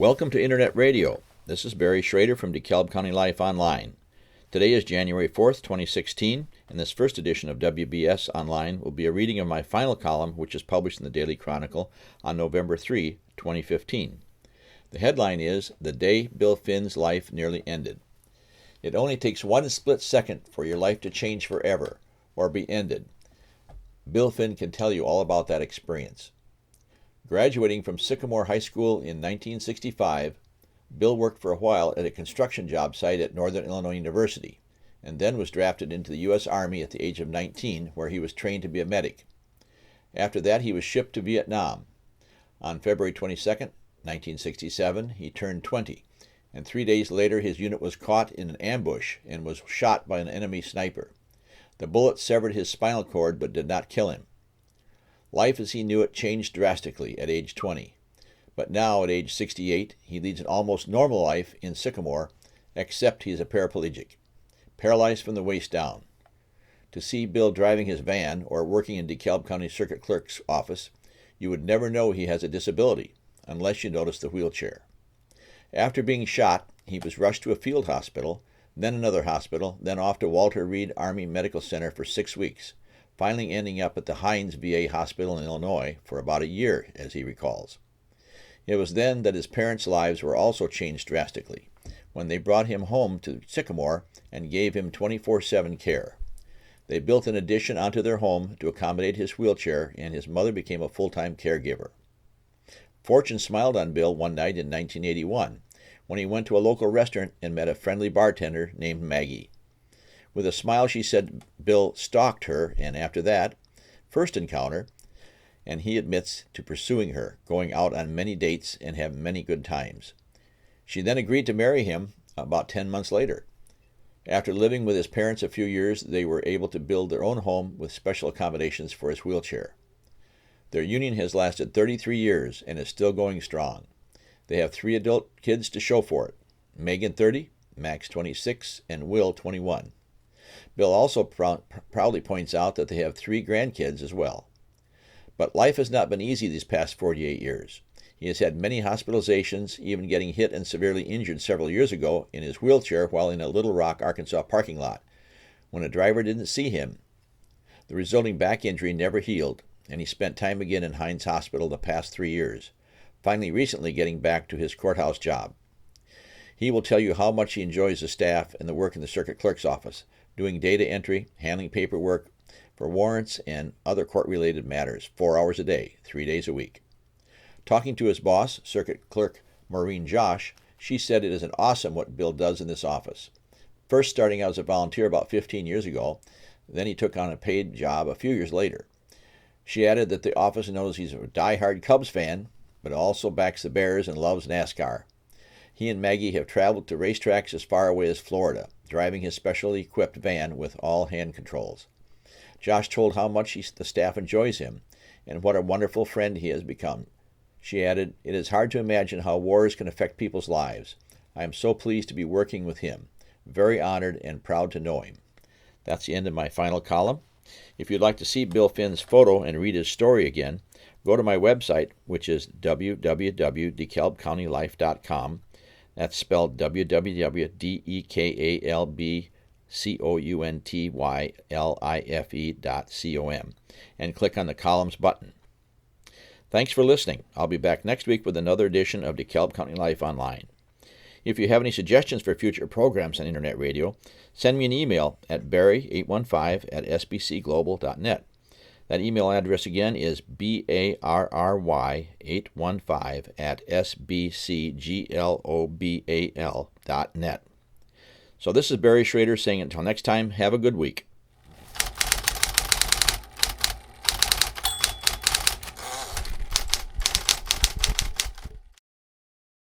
Welcome to Internet Radio. This is Barry Schrader from DeKalb County Life Online. Today is January 4th, 2016, and this first edition of WBS Online will be a reading of my final column, which is published in the Daily Chronicle on November 3, 2015. The headline is, "The Day Bill Finn's Life Nearly Ended." It only takes one split second for your life to change forever, or be ended. Bill Finn can tell you all about that experience. Graduating from Sycamore High School in 1965, Bill worked for a while at a construction job site at Northern Illinois University, and then was drafted into the U.S. Army at the age of 19, where he was trained to be a medic. After that, he was shipped to Vietnam. On February 22, 1967, he turned 20, and 3 days later his unit was caught in an ambush and was shot by an enemy sniper. The bullet severed his spinal cord but did not kill him. Life as he knew it changed drastically at age 20. But now, at age 68, he leads an almost normal life in Sycamore, except he is a paraplegic, paralyzed from the waist down. To see Bill driving his van or working in DeKalb County Circuit Clerk's office, you would never know he has a disability, unless you notice the wheelchair. After being shot, he was rushed to a field hospital, then another hospital, then off to Walter Reed Army Medical Center for 6 weeks, finally ending up at the Hines VA Hospital in Illinois for about a year, as he recalls. It was then that his parents' lives were also changed drastically, when they brought him home to Sycamore and gave him 24/7 care. They built an addition onto their home to accommodate his wheelchair, and his mother became a full-time caregiver. Fortune smiled on Bill one night in 1981, when he went to a local restaurant and met a friendly bartender named Maggie. With a smile, she said Bill stalked her, and after that first encounter, and he admits to pursuing her, going out on many dates and have many good times. She then agreed to marry him about 10 months later. After living with his parents a few years, they were able to build their own home with special accommodations for his wheelchair. Their union has lasted 33 years and is still going strong. They have 3 adult kids to show for it: Megan 30, Max 26, and Will 21. Bill also proudly points out that they have 3 grandkids as well. But life has not been easy these past 48 years. He has had many hospitalizations, even getting hit and severely injured several years ago in his wheelchair while in a Little Rock, Arkansas parking lot, when a driver didn't see him. The resulting back injury never healed, and he spent time again in Hines Hospital the past 3 years, finally recently getting back to his courthouse job. He will tell you how much he enjoys the staff and the work in the circuit clerk's office, doing data entry, handling paperwork for warrants and other court-related matters, 4 hours a day, 3 days a week. Talking to his boss, circuit clerk Maureen Josh, she said it is awesome what Bill does in this office. First starting out as a volunteer about 15 years ago, then he took on a paid job a few years later. She added that the office knows he's a die-hard Cubs fan, but also backs the Bears and loves NASCAR. He and Maggie have traveled to racetracks as far away as Florida, driving his specially equipped van with all hand controls. Josh told how much the staff enjoys him and what a wonderful friend he has become. She added, "It is hard to imagine how wars can affect people's lives. I am so pleased to be working with him. Very honored and proud to know him." That's the end of my final column. If you'd like to see Bill Finn's photo and read his story again, go to my website, which is www.dekalbcountylife.com. That's spelled www.dekalbcountylife.com, and click on the columns button. Thanks for listening. I'll be back next week with another edition of DeKalb County Life Online. If you have any suggestions for future programs on Internet Radio, send me an email at barry815@sbcglobal.net. That email address again is barry815@sbcglobal.net. So this is Barry Schrader saying until next time, have a good week.